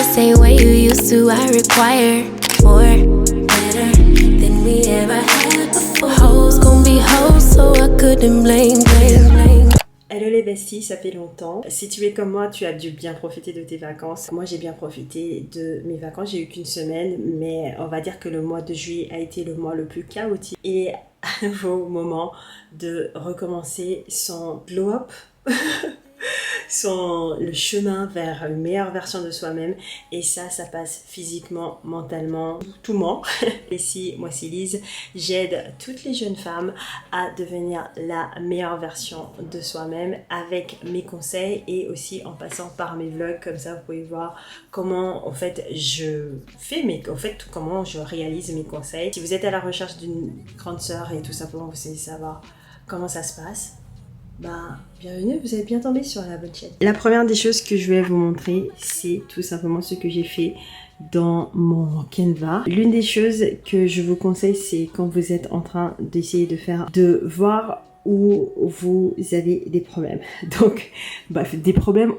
same way you used to. I require more, better than we ever had before. Hoes gon' be hoes, so I couldn't blame. Hello les besties, ça fait longtemps. Si tu es comme moi, tu as dû bien profiter de tes vacances. Moi, j'ai bien profité de mes vacances. J'ai eu qu'une semaine, mais on va dire que le mois de juillet a été le mois le plus chaotique. Et à nouveau, moment de recommencer son glow-up. Le chemin vers une meilleure version de soi-même, et ça passe physiquement, mentalement, tout ment. Et si moi c'est Lise, j'aide toutes les jeunes femmes à devenir la meilleure version de soi-même avec mes conseils et aussi en passant par mes vlogs. Comme ça vous pouvez voir comment en fait je fais comment je réalise mes conseils. Si vous êtes à la recherche d'une grande sœur et tout simplement vous savez savoir comment ça se passe, bienvenue, vous êtes bien tombé sur la bonne chaîne. La première des choses que je vais vous montrer, c'est tout simplement ce que j'ai fait dans mon Canva. L'une des choses que je vous conseille, c'est quand vous êtes en train d'essayer de voir où vous avez des problèmes. Donc, des problèmes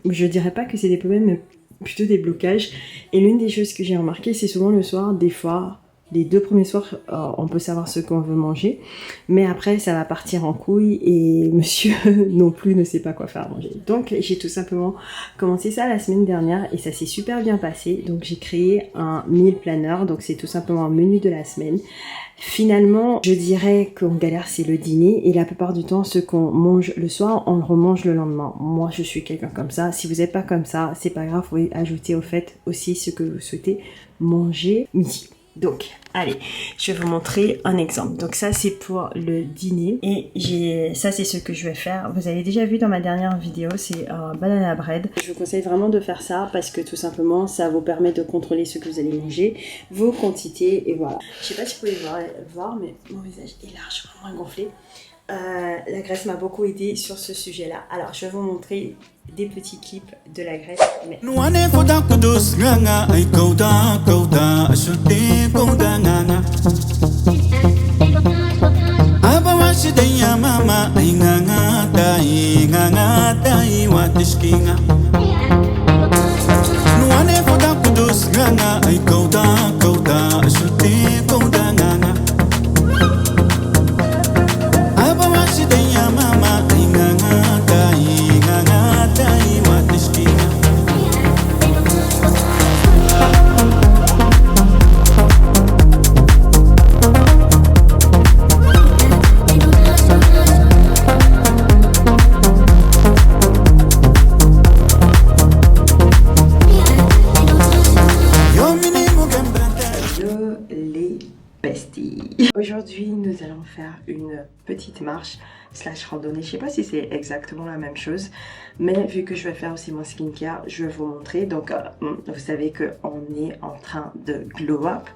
je dirais pas que c'est des problèmes, mais plutôt des blocages. Et l'une des choses que j'ai remarqué, c'est souvent le soir, des fois, les 2 premiers soirs, on peut savoir ce qu'on veut manger, mais après ça va partir en couille et monsieur non plus ne sait pas quoi faire à manger. Donc j'ai tout simplement commencé ça la semaine dernière et ça s'est super bien passé. Donc j'ai créé un meal planner, donc c'est tout simplement un menu de la semaine. Finalement, je dirais qu'on galère, c'est le dîner, et la plupart du temps, ce qu'on mange le soir, on le remange le lendemain. Moi, je suis quelqu'un comme ça. Si vous n'êtes pas comme ça, c'est pas grave, vous pouvez ajouter au fait aussi ce que vous souhaitez manger midi. Donc, allez, je vais vous montrer un exemple. Donc ça, c'est pour le dîner. Et ça, c'est ce que je vais faire. Vous avez déjà vu dans ma dernière vidéo, c'est un banana bread. Je vous conseille vraiment de faire ça parce que tout simplement, ça vous permet de contrôler ce que vous allez manger, vos quantités, et voilà. Je sais pas si vous pouvez voir, mais mon visage est largement moins gonflé. La graisse m'a beaucoup aidé sur ce sujet-là. Alors, je vais vous montrer des petits clips de la graisse. Mais... Aujourd'hui, nous allons faire une petite marche / randonnée. Je sais pas si c'est exactement la même chose, mais vu que je vais faire aussi mon skincare, je vais vous montrer. Donc, vous savez qu'on est en train de glow up.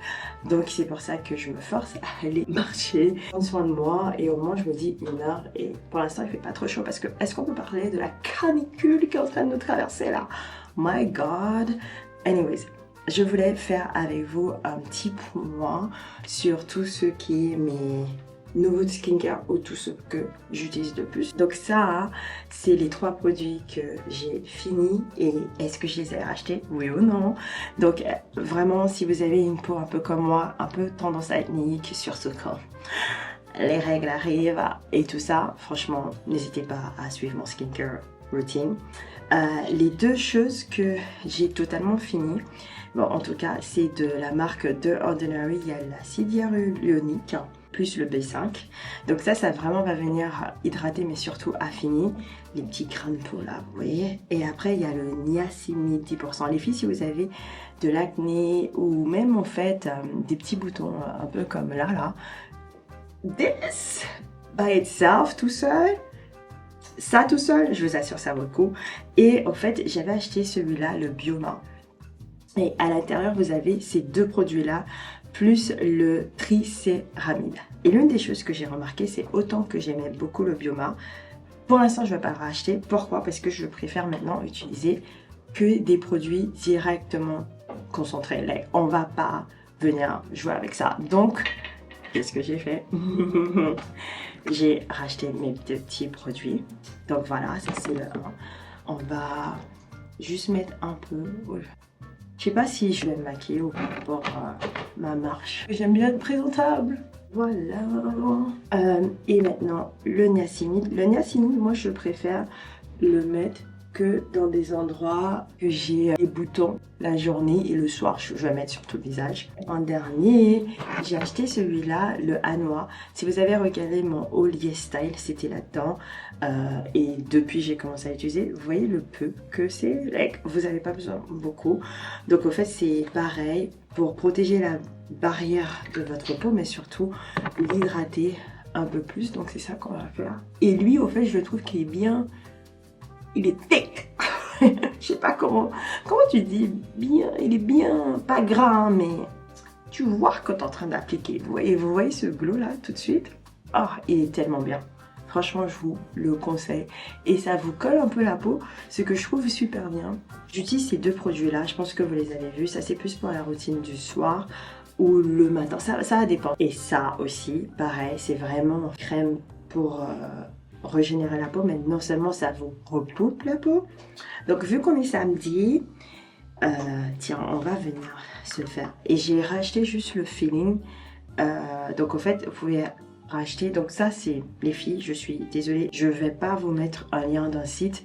Donc, c'est pour ça que je me force à aller marcher, prendre soin de moi. Et au moins, je me dis 1 heure. Et pour l'instant, il fait pas trop chaud parce que est-ce qu'on peut parler de la canicule qui est en train de nous traverser là? My God. Anyways. Je voulais faire avec vous un petit point sur tout ce qui est mes nouveaux skincare ou tout ce que j'utilise de plus. Donc ça, c'est les 3 produits que j'ai finis. Et est-ce que je les ai rachetés? Oui ou non? Donc vraiment, si vous avez une peau un peu comme moi, un peu tendance acnéique, surtout quand les règles arrivent et tout ça, franchement, n'hésitez pas à suivre mon skincare routine. Les 2 choses que j'ai totalement fini, bon en tout cas c'est de la marque The Ordinary. Il y a l'acide hyaluronique plus le B5, donc ça vraiment va venir hydrater mais surtout affinir les petits grains de peau là, vous voyez. Et après il y a le niacinamide 10%. Les filles, si vous avez de l'acné ou même en fait des petits boutons un peu comme là, this by itself tout seul, ça tout seul, je vous assure ça vaut le coup. Et en fait j'avais acheté celui-là, le Bioma, et à l'intérieur vous avez ces 2 produits là plus le tricéramide. Et l'une des choses que j'ai remarqué, c'est autant que j'aimais beaucoup le Bioma, pour l'instant je ne vais pas le racheter. Pourquoi? Parce que je préfère maintenant utiliser que des produits directement concentrés. Là, on va pas venir jouer avec ça. Donc qu'est-ce que j'ai fait? J'ai racheté mes petits produits. Donc voilà, ça c'est le 1. On va juste mettre un peu. Je sais pas si je vais me maquiller ou pas pour ma marche. J'aime bien être présentable. Voilà. Et maintenant, le niacinamide. Le niacinamide, moi, je préfère le mettre que dans des endroits que j'ai des boutons la journée et le soir, je vais mettre sur tout le visage. En dernier, j'ai acheté celui-là, le Hanwha. Si vous avez regardé mon haul YesStyle, c'était là-dedans. Et depuis, j'ai commencé à l'utiliser. Vous voyez le peu que c'est, like, vous n'avez pas besoin beaucoup. Donc, au fait, c'est pareil pour protéger la barrière de votre peau, mais surtout l'hydrater un peu plus. Donc, c'est ça qu'on va faire. Et lui, au fait, je trouve qu'il est bien. Il est thick. Je sais pas comment tu dis bien. Il est bien, pas gras, hein, mais tu vois quand t'es en train d'appliquer. Vous voyez ce glow là tout de suite. Oh, il est tellement bien. Franchement, je vous le conseille. Et ça vous colle un peu la peau, ce que je trouve super bien. J'utilise ces deux produits là. Je pense que vous les avez vus. Ça, c'est plus pour la routine du soir ou le matin. Ça dépend. Et ça aussi, pareil, c'est vraiment une crème pour régénérer la peau, mais non seulement ça vous repoupe la peau. Donc vu qu'on est samedi, tiens, on va venir se le faire. Et j'ai racheté juste le feeling. Donc en fait, vous pouvez racheter. Donc ça, c'est les filles, je suis désolée, je vais pas vous mettre un lien d'un site.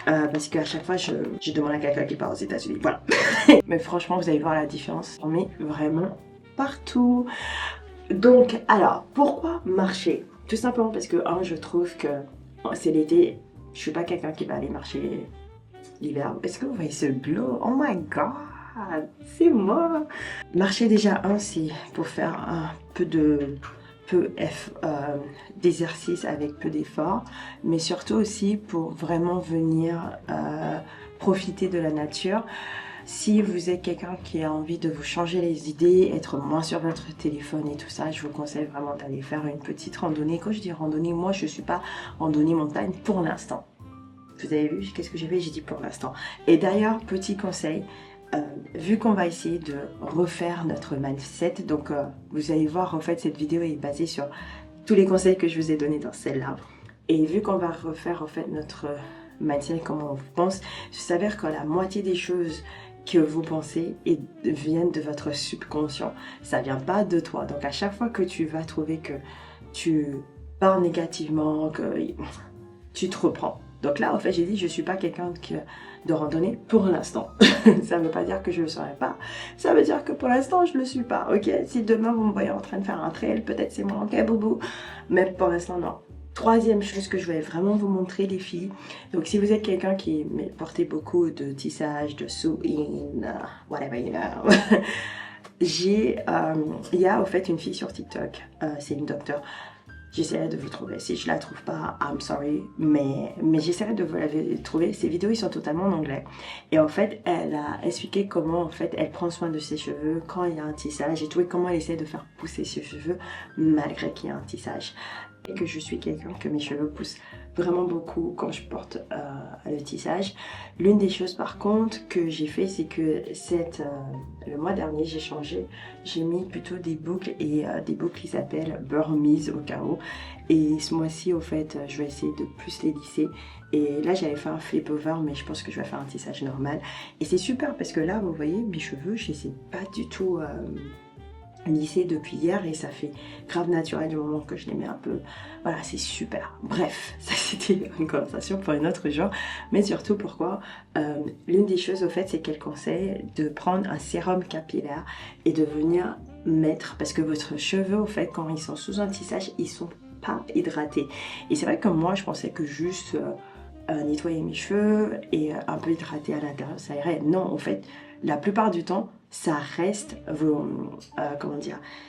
Parce qu'à chaque fois, je demande à quelqu'un qui part aux États-Unis. Voilà. Mais franchement, vous allez voir la différence. On met vraiment partout. Donc, alors, pourquoi marcher? Tout simplement parce que, je trouve que c'est l'été. Je suis pas quelqu'un qui va aller marcher l'hiver. Est-ce que vous voyez ce glow? Oh my god, c'est moi. Marcher déjà, c'est pour faire un peu d'exercice avec peu d'efforts, mais surtout aussi pour vraiment venir profiter de la nature. Si vous êtes quelqu'un qui a envie de vous changer les idées, être moins sur votre téléphone et tout ça, je vous conseille vraiment d'aller faire une petite randonnée. Quand je dis randonnée, moi je suis pas randonnée montagne pour l'instant. Vous avez vu qu'est-ce que j'ai fait? J'ai dit pour l'instant. Et d'ailleurs, petit conseil, vu qu'on va essayer de refaire notre mindset, donc vous allez voir, en fait, cette vidéo est basée sur tous les conseils que je vous ai donnés dans celle-là. Et vu qu'on va refaire, en fait, notre mindset, comment on pense, il s'avère que la moitié des choses que vous pensez viennent de votre subconscient. Ça vient pas de toi. Donc, à chaque fois que tu vas trouver que tu parles négativement, que tu te reprends. Donc là, en fait, j'ai dit, je suis pas quelqu'un de randonnée pour l'instant. Ça veut pas dire que je le serai pas. Ça veut dire que pour l'instant, je le suis pas. Ok, si demain vous me voyez en train de faire un trail, peut-être c'est moi. Ok, boubou. Mais pour l'instant, non. Troisième chose que je voulais vraiment vous montrer, les filles. Donc, si vous êtes quelqu'un qui portait beaucoup de tissage, de sew-in, whatever you know. Il y a, au fait, une fille sur TikTok. C'est une docteure. J'essaierai de vous trouver. Si je la trouve pas, I'm sorry, mais j'essaierai de vous la trouver. Ces vidéos, ils sont totalement en anglais. Et en fait, elle a expliqué comment, en fait, elle prend soin de ses cheveux quand il y a un tissage et tout, et comment elle essaie de faire pousser ses cheveux malgré qu'il y a un tissage. Et que je suis quelqu'un que mes cheveux poussent vraiment beaucoup quand je porte le tissage. L'une des choses par contre que j'ai fait, c'est que le mois dernier j'ai changé, j'ai mis plutôt des boucles et des boucles qui s'appellent Burmese au cas où. Et ce mois-ci au fait je vais essayer de plus les lisser. Et là j'avais fait un flip over, mais je pense que je vais faire un tissage normal. Et c'est super parce que là vous voyez mes cheveux, je les ai pas du tout lissé depuis hier et ça fait grave naturel du moment que je les mets un peu. Voilà, c'est super. Bref, ça c'était une conversation pour un autre jour, mais surtout pourquoi l'une des choses au fait c'est qu'elle conseille de prendre un sérum capillaire et de venir mettre, parce que votre cheveux au fait quand ils sont sous un tissage ils sont pas hydratés. Et c'est vrai que moi je pensais que juste nettoyer mes cheveux et un peu hydrater à l'intérieur ça irait. Non, en fait la plupart du temps ça reste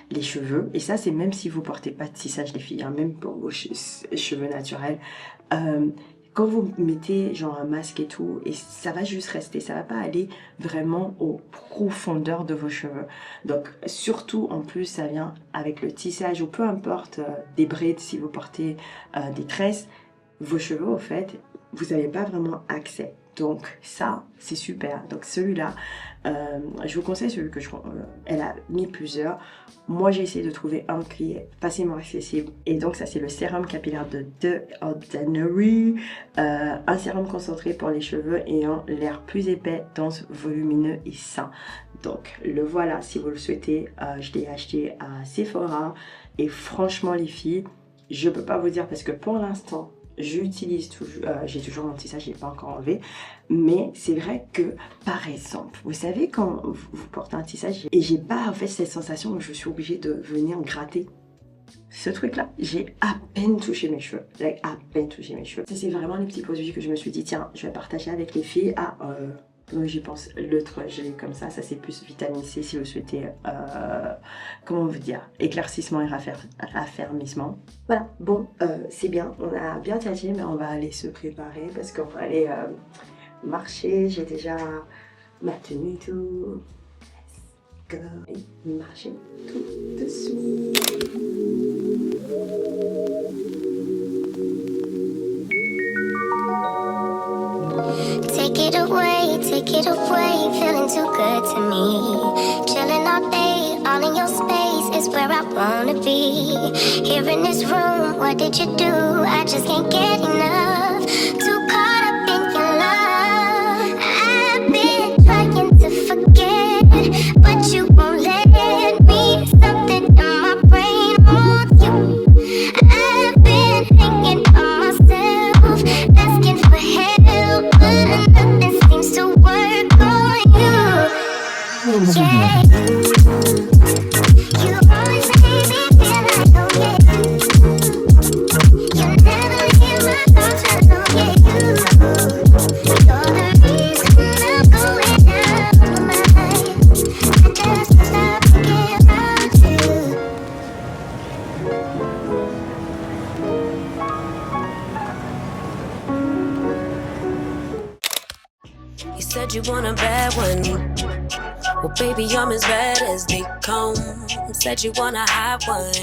les cheveux. Et ça c'est même si vous portez pas de tissage les filles, hein, même pour vos cheveux naturels. Quand vous mettez genre un masque et tout, et ça va juste rester, ça va pas aller vraiment aux profondeurs de vos cheveux. Donc surtout en plus ça vient avec le tissage ou peu importe des braids si vous portez des tresses, vos cheveux au fait vous n'avez pas vraiment accès. Donc ça, c'est super. Donc celui-là, je vous conseille celui que elle a mis plusieurs. Moi, j'ai essayé de trouver un qui est facilement accessible. Et donc ça, c'est le sérum capillaire de The Ordinary. Un sérum concentré pour les cheveux ayant l'air plus épais, dense, volumineux et sain. Donc le voilà, si vous le souhaitez. Je l'ai acheté à Sephora. Et franchement, les filles, je peux pas vous dire parce que pour l'instant, j'utilise toujours, j'ai toujours mon tissage, je l'ai pas encore enlevé, mais c'est vrai que, par exemple, vous savez quand vous portez un tissage et j'ai pas en fait cette sensation où je suis obligée de venir gratter ce truc là, j'ai à peine touché mes cheveux, à peine touché mes cheveux. Ça c'est vraiment les petits produits que je me suis dit tiens, je vais partager avec les filles. Donc j'y pense, l'autre je l'ai comme ça c'est plus vitamine C si vous souhaitez, comment vous dire, éclaircissement et raffermissement. Voilà, bon, c'est bien, on a bien tâché, mais on va aller se préparer parce qu'on va aller marcher. J'ai déjà ma tenue et tout. Let's go. Et marcher tout de suite. Take it away, feeling too good to me. Chilling all day, all in your space is where I wanna be. Here in this room, what did you do? I just can't get enough. Too caught up in your love. I've been trying to forget, but you won't let me. Something in my brain wants you. I've been hanging on myself, asking for help, but nothing seems to work on you. Yeah. You always make me feel like, oh yeah. You never leave my thoughts alone, yeah. You're the reason I'm going out of my mind. I just can't stop thinking about you. You said you want a bad one. Well, baby, I'm as bad as they come. Said you want a hot one.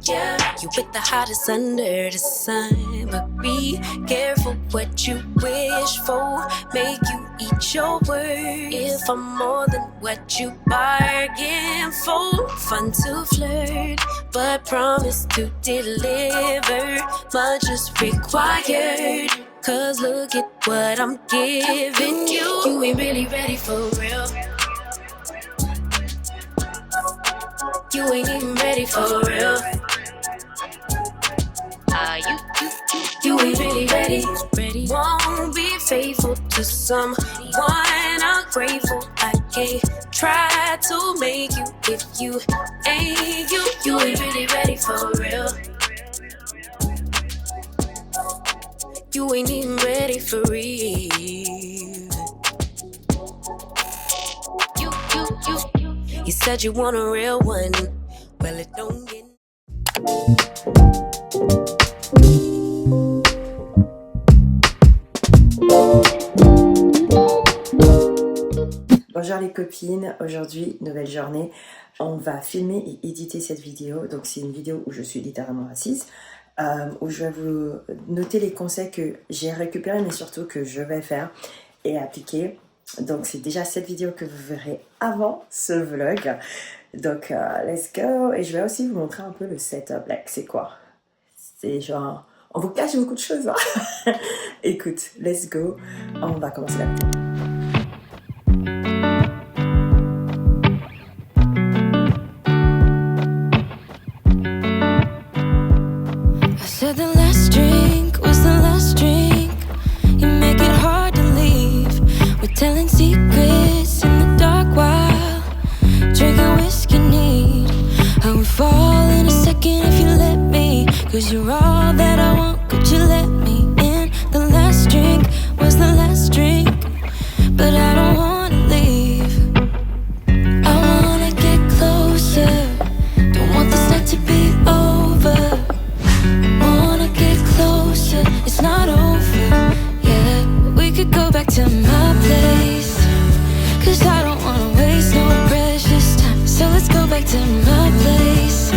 Yeah, you with the hottest under the sun. But be careful what you wish for. Make you eat your words. If I'm more than what you bargain for. Fun to flirt, but promise to deliver. Much is required. Cause look at what I'm giving you. You ain't really ready for real. You ain't even ready for real. You ain't really ready. Won't be faithful to someone ungrateful. I can't try to make you if you ain't you. You ain't really ready for real. You ain't even ready for real. You said you want a real one. Well, it don't get. Bonjour les copines, aujourd'hui nouvelle journée, on va filmer et éditer cette vidéo. Donc c'est une vidéo où je suis littéralement assise, où je vais vous noter les conseils que j'ai récupérés mais surtout que je vais faire et appliquer. Donc c'est déjà cette vidéo que vous verrez avant ce vlog. Donc let's go. Et je vais aussi vous montrer un peu le setup. Like, c'est quoi? C'est genre, on vous cache beaucoup de choses hein. Écoute, let's go. On va commencer la vidéo. Said the last drink was the last drink. You make it hard to leave. We're telling secrets in the dark while drinking whiskey neat. I would fall in a second if you let me. Cause you're all that I want, could you let me in? The last drink was the last drink. But I don't wanna leave. I wanna get closer. Don't want this night to be over. It's not over, yeah. We could go back to my place. Cause I don't wanna waste no precious time. So let's go back to my place.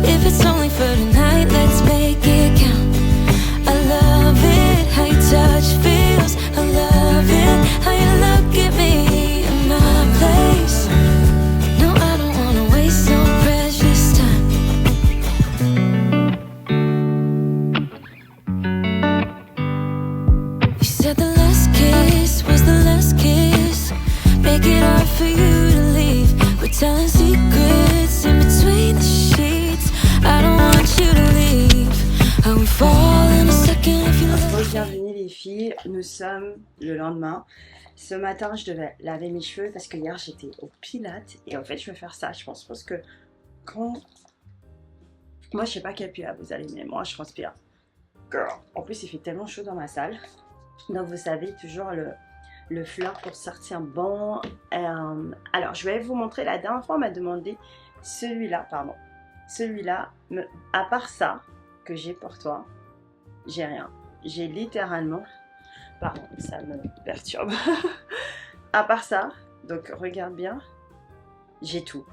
If it's only for tonight, let's make it count. I love it, how your touch feels. I love it. for you to leave. We're telling secrets in between the sheets. I don't want you to leave. I would fall in a second if you left. Bienvenue les filles, nous sommes le lendemain. Ce matin je devais laver mes cheveux parce que hier j'étais au Pilates et en fait je vais faire ça. Je pense que quand... Moi je sais pas quel Pilates vous allez, mais moi je transpire. Girl. En plus il fait tellement chaud dans ma salle. Donc vous savez toujours le fleur pour sortir bon. Alors je vais vous montrer, la dernière fois on m'a demandé celui-là, pardon. Celui-là, à part ça que j'ai pour toi, j'ai rien. J'ai littéralement... Pardon, ça me perturbe. À part ça, donc regarde bien, j'ai tout.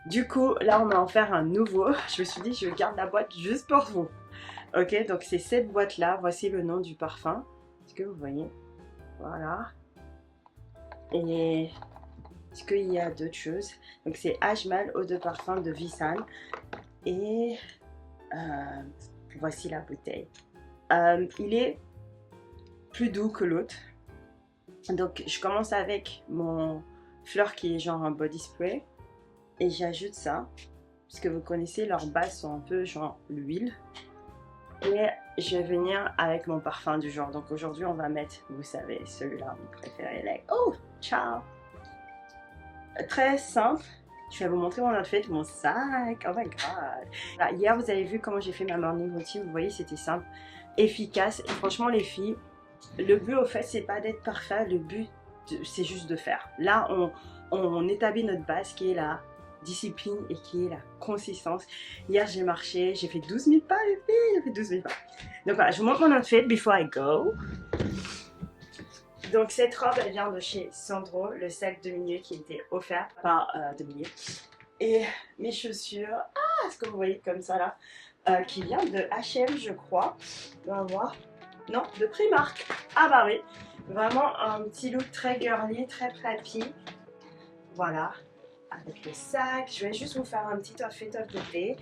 Du coup, là on va en faire un nouveau. Je me suis dit, je garde la boîte juste pour vous. Ok, donc c'est cette boîte-là. Voici le nom du parfum. Est-ce que vous voyez? Voilà. Et est-ce qu'il y a d'autres choses? Donc c'est Ajmal eau de parfum de Visan. Et voici la bouteille. Il est plus doux que l'autre. Donc je commence avec mon fleur qui est genre un body spray. Et j'ajoute ça. Parce que vous connaissez, leurs bases sont un peu genre l'huile. Et je vais venir avec mon parfum du jour. Donc aujourd'hui on va mettre, vous savez, celui-là, mon préféré. Like, oh, ciao. Très simple. Je vais vous montrer mon outfit, mon sac. Oh my god. Voilà, hier vous avez vu comment j'ai fait ma morning routine. Vous voyez, c'était simple, efficace. Et franchement les filles, le but au fait c'est pas d'être parfait. Le but c'est juste de faire. Là on établit notre base qui est la discipline et qui est la consistance. Hier j'ai marché, j'ai fait 12 000 pas les filles, j'ai fait 12 000 pas. Donc voilà, je vous montre mon outfit before I go. Donc cette robe elle vient de chez Sandro, le sac de milieu qui était offert par de milieu. Et mes chaussures, est-ce que vous voyez comme ça là, qui vient de H&M je crois. On va voir. Non, de Primark. Ah bah oui, vraiment un petit look très girly, très preppy. Voilà. Avec le sac, je vais juste vous faire un petit outfit of the day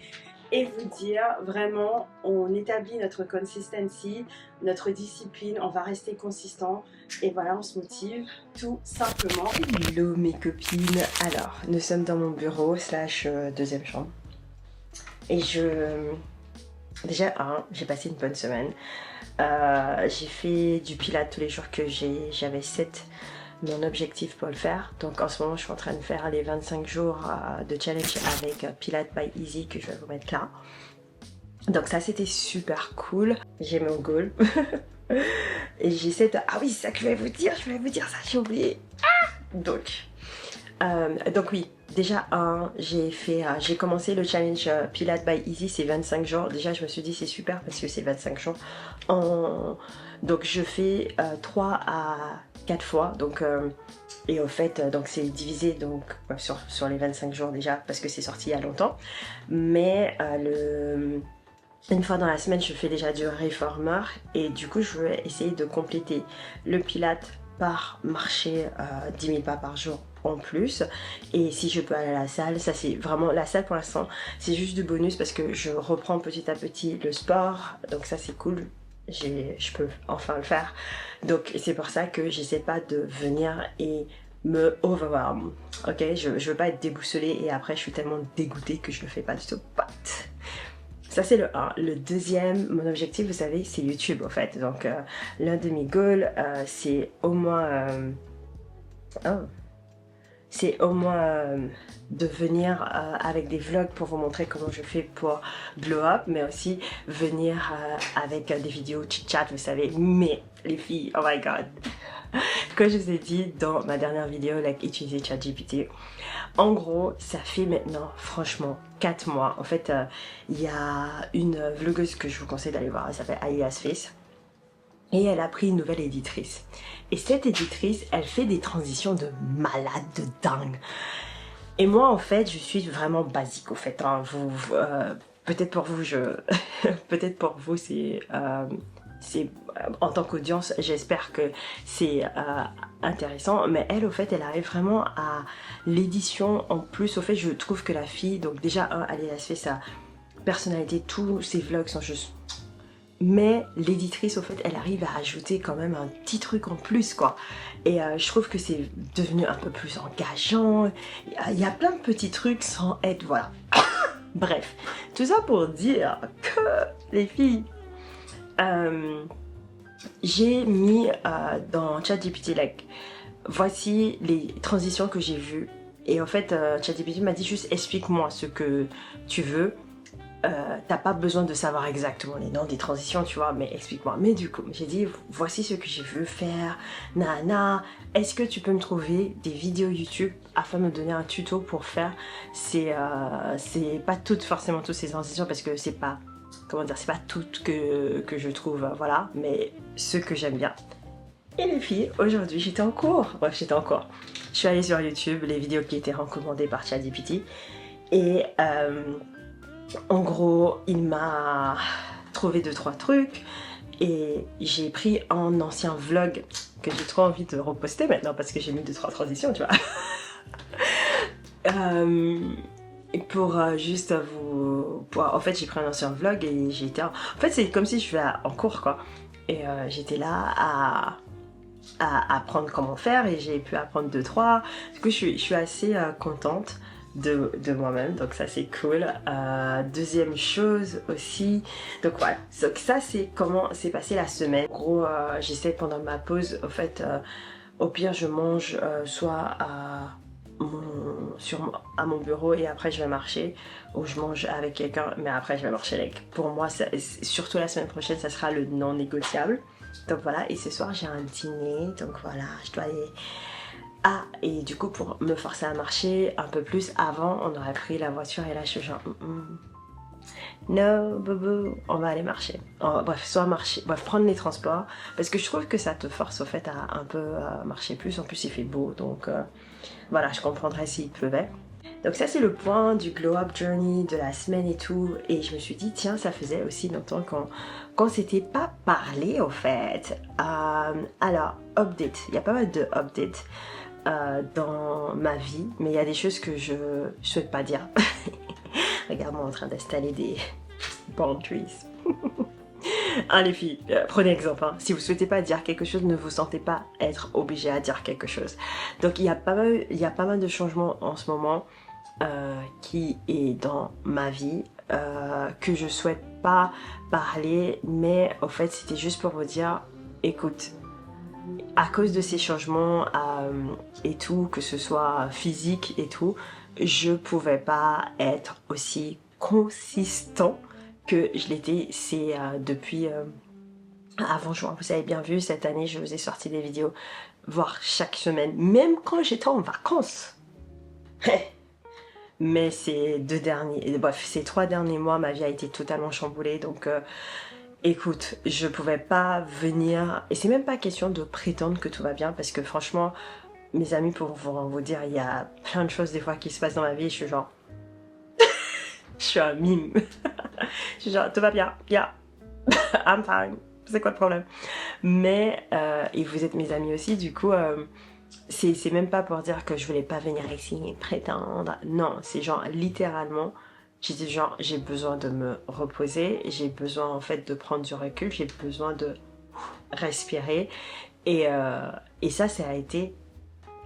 et vous dire vraiment on établit notre consistency, notre discipline, on va rester consistant et voilà on se motive tout simplement. Hello mes copines, alors nous sommes dans mon bureau slash deuxième chambre et déjà j'ai passé une bonne semaine, j'ai fait du pilates tous les jours que j'avais 7 mon objectif pour le faire. Donc en ce moment je suis en train de faire les 25 jours de challenge avec Pilates by Easy que je vais vous mettre là. Donc ça c'était super cool. J'ai mon goal. Et j'essaie de... Ah oui c'est ça que je vais vous dire ça, j'ai oublié. Donc oui, déjà j'ai commencé le challenge Pilates by Easy, c'est 25 jours. Déjà je me suis dit c'est super parce que c'est 25 jours. Donc je fais 3 à 4 fois, donc et au fait donc c'est divisé donc sur les 25 jours déjà parce que c'est sorti il y a longtemps, mais une fois dans la semaine je fais déjà du reformer et du coup je vais essayer de compléter le pilates par marcher 10 000 pas par jour en plus. Et si je peux aller à la salle, ça c'est vraiment la salle pour l'instant c'est juste du bonus parce que je reprends petit à petit le sport, donc ça c'est cool. Je peux enfin le faire, donc c'est pour ça que j'essaie pas de venir et me overwhelm, ok, je veux pas être déboussolée et après je suis tellement dégoûtée que je le fais pas du tout. But ça c'est le 1. Le deuxième, mon objectif vous savez c'est YouTube en fait, donc l'un de mes goals c'est au moins de venir avec des vlogs pour vous montrer comment je fais pour glow up, mais aussi venir avec des vidéos chit-chat, vous savez. Mais les filles, oh my god, comme je vous ai dit dans ma dernière vidéo, utiliser ChatGPT, en gros ça fait maintenant franchement 4 mois. En fait il y a une vlogueuse que je vous conseille d'aller voir, elle s'appelle Alias Face. Et elle a pris une nouvelle éditrice. Et cette éditrice, elle fait des transitions de malade, de dingue. Et moi, en fait, je suis vraiment basique, au fait. Hein. Peut-être pour vous, peut-être pour vous, c'est en tant qu'audience, j'espère que c'est intéressant. Mais elle, au fait, elle arrive vraiment à l'édition. En plus, au fait, je trouve que la fille, donc déjà, elle a fait sa personnalité. Tous ses vlogs sont juste mais l'éditrice, au fait, elle arrive à ajouter quand même un petit truc en plus, quoi. Et je trouve que c'est devenu un peu plus engageant. Il y a plein de petits trucs sans être, voilà. Bref, tout ça pour dire que, les filles, j'ai mis dans ChatGPT, like, voici les transitions que j'ai vues. Et en fait, ChatGPT m'a dit juste explique-moi ce que tu veux. T'as pas besoin de savoir exactement les noms des transitions, tu vois, mais explique-moi. Mais du coup, j'ai dit, voici ce que je veux faire, nana, est-ce que tu peux me trouver des vidéos YouTube afin de me donner un tuto pour faire c'est pas forcément toutes ces transitions, parce que c'est pas, comment dire, c'est pas toutes que je trouve, voilà, mais ce que j'aime bien. Et les filles, aujourd'hui, j'étais en cours. Bref, j'étais en cours. Je suis allée sur YouTube, les vidéos qui étaient recommandées par ChatGPT, et en gros, il m'a trouvé 2-3 trucs et j'ai pris un ancien vlog que j'ai trop envie de reposter maintenant parce que j'ai mis 2-3 transitions, tu vois. Pour juste vous... en fait, j'ai pris un ancien vlog et j'étais... En fait, c'est comme si je suis en cours, quoi. Et j'étais là à apprendre comment faire et j'ai pu apprendre 2-3. Du coup, je suis assez contente de moi-même, donc ça c'est cool. Deuxième chose aussi, donc voilà, donc ça c'est comment s'est passée la semaine. En gros, j'essaie pendant ma pause, au fait, au pire je mange soit à mon bureau et après je vais marcher, ou je mange avec quelqu'un mais après je vais marcher avec. Pour moi, surtout la semaine prochaine, ça sera le non négociable. Donc voilà, et ce soir j'ai un dîner, donc voilà, je dois aller... Ah, et du coup, pour me forcer à marcher un peu plus, avant, on aurait pris la voiture et là, je suis genre... No, boubou, on va aller marcher. Bref, soit marcher, bref, prendre les transports, parce que je trouve que ça te force au fait à un peu marcher plus. En plus, il fait beau, donc voilà, je comprendrais s'il pleuvait. Donc ça, c'est le point du Glow Up Journey de la semaine et tout. Et je me suis dit, tiens, ça faisait aussi longtemps qu'on s'était pas parlé, au fait. Alors, update, il y a pas mal de updates dans ma vie, mais il y a des choses que je souhaite pas dire. Regarde-moi en train d'installer des boundaries. Ah les filles, prenez exemple, hein. Si vous souhaitez pas dire quelque chose, ne vous sentez pas être obligé à dire quelque chose. Donc il y a pas mal de changements en ce moment qui est dans ma vie, que je souhaite pas parler, mais au fait c'était juste pour vous dire, écoute, à cause de ces changements et tout, que ce soit physique et tout, je pouvais pas être aussi consistant que je l'étais. C'est depuis avant juin. Vous avez bien vu, cette année je vous ai sorti des vidéos, voire chaque semaine, même quand j'étais en vacances. Mais ces 3 derniers mois, ma vie a été totalement chamboulée, donc écoute, je pouvais pas venir, et c'est même pas question de prétendre que tout va bien, parce que franchement, mes amis pourront vous dire, il y a plein de choses des fois qui se passent dans ma vie, et je suis genre... je suis un mime. Je suis genre, tout va bien, yeah, I'm fine, c'est quoi le problème? Mais, et vous êtes mes amis aussi, du coup, c'est même pas pour dire que je voulais pas venir ici et prétendre, non, c'est genre littéralement... J'étais genre, j'ai besoin de me reposer, j'ai besoin en fait de prendre du recul, j'ai besoin de respirer. Et ça a été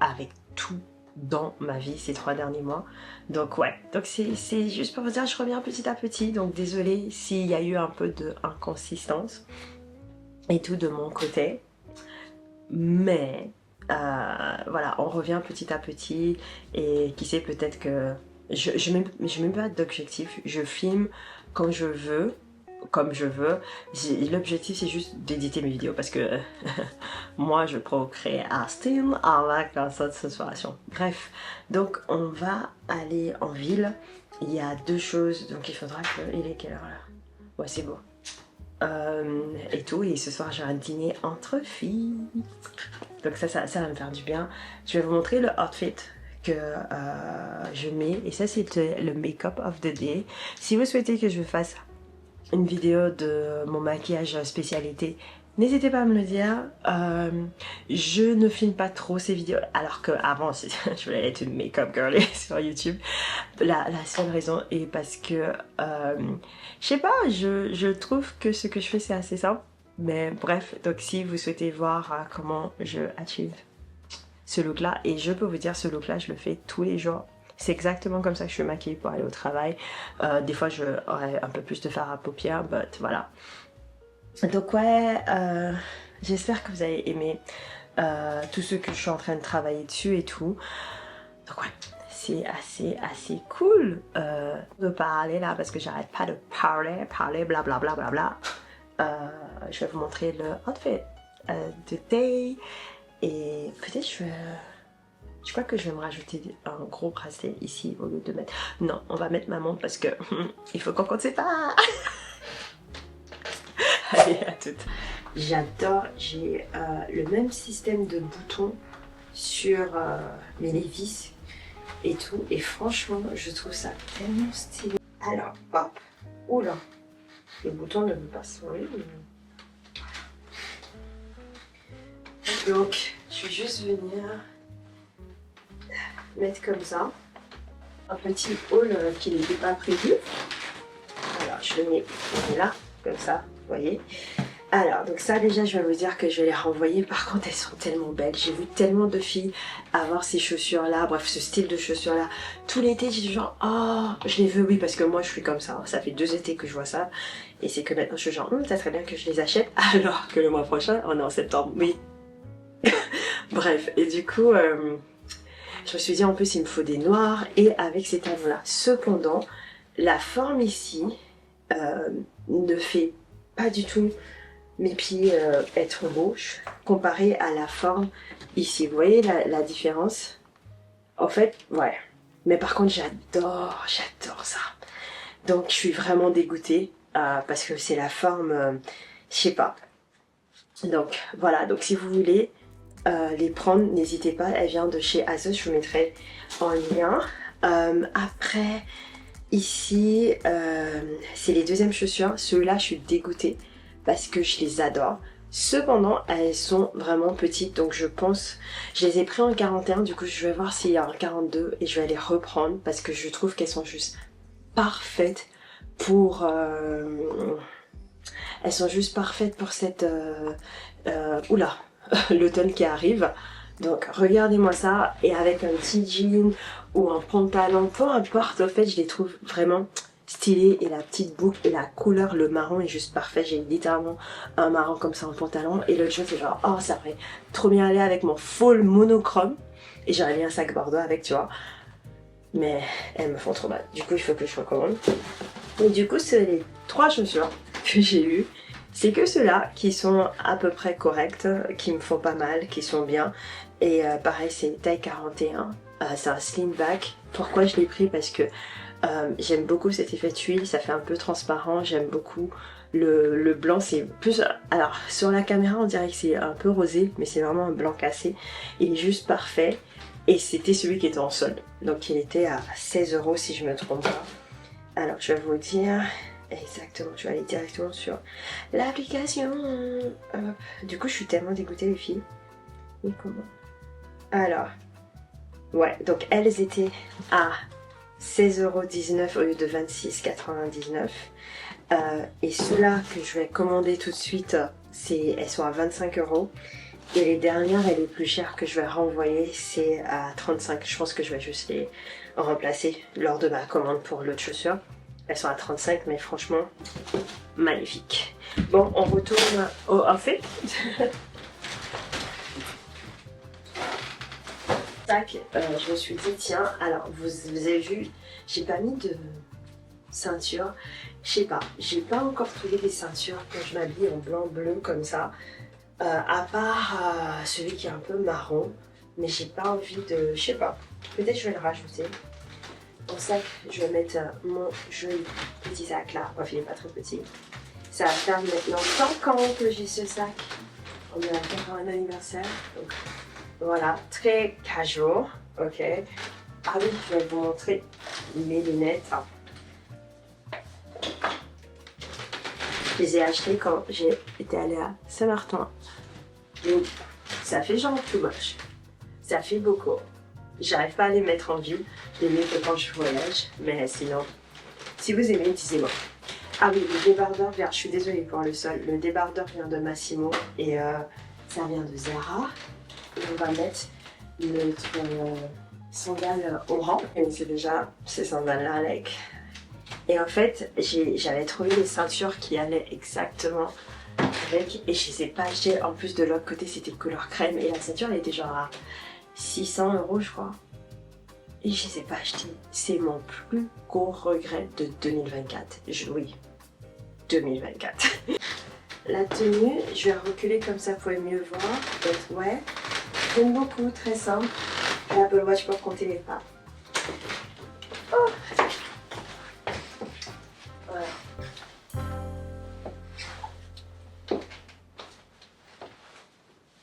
avec tout dans ma vie ces 3 derniers mois. Donc ouais, donc c'est juste pour vous dire, je reviens petit à petit. Donc désolée s'il y a eu un peu d'inconsistance et tout de mon côté. Mais voilà, on revient petit à petit. Et qui sait, peut-être que... Je mets pas d'objectif, je filme quand je veux, comme je veux. L'objectif c'est juste d'éditer mes vidéos parce que moi je procrastine avec cette situation. Bref, donc on va aller en ville. Il y a 2 choses, donc il faudra que... Il est quelle heure là? Ouais, c'est beau. Et tout, et ce soir j'ai un dîner entre filles. Donc ça va me faire du bien. Je vais vous montrer le outfit que je mets, et ça c'est le make-up of the day. Si vous souhaitez que je fasse une vidéo de mon maquillage spécialité, n'hésitez pas à me le dire. Je ne filme pas trop ces vidéos, alors qu'avant je voulais être une make-up girly sur YouTube. La seule raison est parce que, je sais pas, je trouve que ce que je fais c'est assez simple. Mais bref, donc si vous souhaitez voir comment je achieve ce look là, et je peux vous dire ce look là je le fais tous les jours. C'est exactement comme ça que je suis maquillée pour aller au travail. Des fois je aurais un peu plus de fard à paupières, but voilà. Donc ouais, j'espère que vous avez aimé tout ce que je suis en train de travailler dessus et tout. Donc ouais, c'est assez cool de parler là parce que j'arrête pas de parler blablabla bla, bla, bla. Je vais vous montrer le outfit de day et peut-être je crois que je vais me rajouter un gros bracelet ici au lieu de mettre... Non, on va mettre ma montre parce que il faut qu'on compte ses pas. Allez, à toutes. J'adore, j'ai le même système de boutons sur mes Levi's et tout. Et franchement, je trouve ça tellement stylé. Alors, hop, oula, le bouton ne veut pas s'ouvrir. Donc, je vais juste venir mettre comme ça un petit haul qui n'était pas prévu. Alors, je le mets là, comme ça, vous voyez. Alors, donc ça déjà, je vais vous dire que je vais les renvoyer. Par contre, elles sont tellement belles. J'ai vu tellement de filles avoir ces chaussures-là, bref, ce style de chaussures-là. Tout l'été, j'ai genre, oh, je les veux, oui, parce que moi, je suis comme ça. Ça fait 2 étés que je vois ça. Et c'est que maintenant, je suis genre, ça serait bien que je les achète. Alors que le mois prochain, on est en septembre, oui. Bref, et du coup, je me suis dit, en plus, il me faut des noirs et avec ces talons-là. Cependant, la forme ici ne fait pas du tout mes pieds être gauche comparé à la forme ici. Vous voyez la différence? En fait, ouais. Mais par contre, j'adore ça. Donc, je suis vraiment dégoûtée parce que c'est la forme, je sais pas. Donc, voilà. Donc, si vous voulez les prendre, n'hésitez pas. Elle vient de chez ASOS. Je vous mettrai en lien. Après, ici, c'est les deuxièmes chaussures. Ceux-là, je suis dégoûtée parce que je les adore. Cependant, elles sont vraiment petites, donc je pense... Je les ai pris en 41, du coup je vais voir s'il y a un 42 et je vais les reprendre parce que je trouve qu'elles sont juste parfaites pour... Elles sont juste parfaites pour cette... Oula, l'automne qui arrive. Donc regardez-moi ça, et avec un petit jean ou un pantalon, peu importe, en fait je les trouve vraiment stylé, et la petite boucle et la couleur, le marron est juste parfait. J'ai littéralement un marron comme ça en pantalon, et l'autre chose c'est genre, oh ça pourrait trop bien aller avec mon full monochrome, et j'aurais mis un sac bordeaux avec, tu vois, mais elles me font trop mal, du coup il faut que je recommande. Et du coup c'est les 3 chaussures que j'ai eues. C'est que ceux-là qui sont à peu près corrects, qui me font pas mal, qui sont bien. Et pareil, c'est une taille 41, c'est un slim back. Pourquoi je l'ai pris? Parce que j'aime beaucoup cet effet tuile, ça fait un peu transparent, j'aime beaucoup le blanc, c'est plus... Alors sur la caméra on dirait que c'est un peu rosé, mais c'est vraiment un blanc cassé. Il est juste parfait, et c'était celui qui était en solde. Donc il était à 16 € si je me trompe pas. Alors je vais vous dire... Exactement, je vais aller directement sur l'application. Du coup, je suis tellement dégoûtée, les filles. Oui, comment? Alors, ouais, donc elles étaient à 16,19 € au lieu de 26,99 €. Et ceux-là que je vais commander tout de suite, elles sont à 25 €. Et les dernières et les plus chères que je vais renvoyer, c'est à 35 €. Je pense que je vais juste les remplacer lors de ma commande pour l'autre chaussure. Elles sont à 35, mais franchement, magnifique. Bon, on retourne au outfit. Tac, je me suis dit, tiens, alors vous avez vu, j'ai pas mis de ceinture. Je sais pas, j'ai pas encore trouvé des ceintures quand je m'habille en blanc-bleu comme ça. À part celui qui est un peu marron. Mais j'ai pas envie de... Je sais pas, peut-être je vais le rajouter. Au sac, je vais mettre mon joli petit sac là. Bref, il n'est pas trop petit. Ça va faire maintenant 5 ans que j'ai ce sac. On est à faire un anniversaire. Donc voilà, très casual. Ok. Ah oui, je vais vous montrer mes lunettes. Je les ai achetés quand j'ai été allée à Saint-Martin. Donc, ça fait genre tout moche. Ça fait beaucoup. J'arrive pas à les mettre en ville. Je les mets que quand je voyage. Mais sinon, si vous aimez, disez-moi. Ah oui, le débardeur vient, je suis désolée pour le sol. Le débardeur vient de Massimo et ça vient de Zara. Et on va mettre notre sandale au rang. Et c'est déjà ces sandales-là avec. Et en fait, j'avais trouvé des ceintures qui allaient exactement avec et je les ai pas achetées. En plus de l'autre côté, c'était couleur crème et la ceinture elle était genre à 600 € je crois. Et je les ai pas achetées. C'est mon plus gros regret de 2024. Oui, 2024. La tenue, je vais reculer comme ça, vous pouvez mieux voir. Donc ouais, j'aime beaucoup, très simple. L'Apple Watch pour compter les pas. Oh.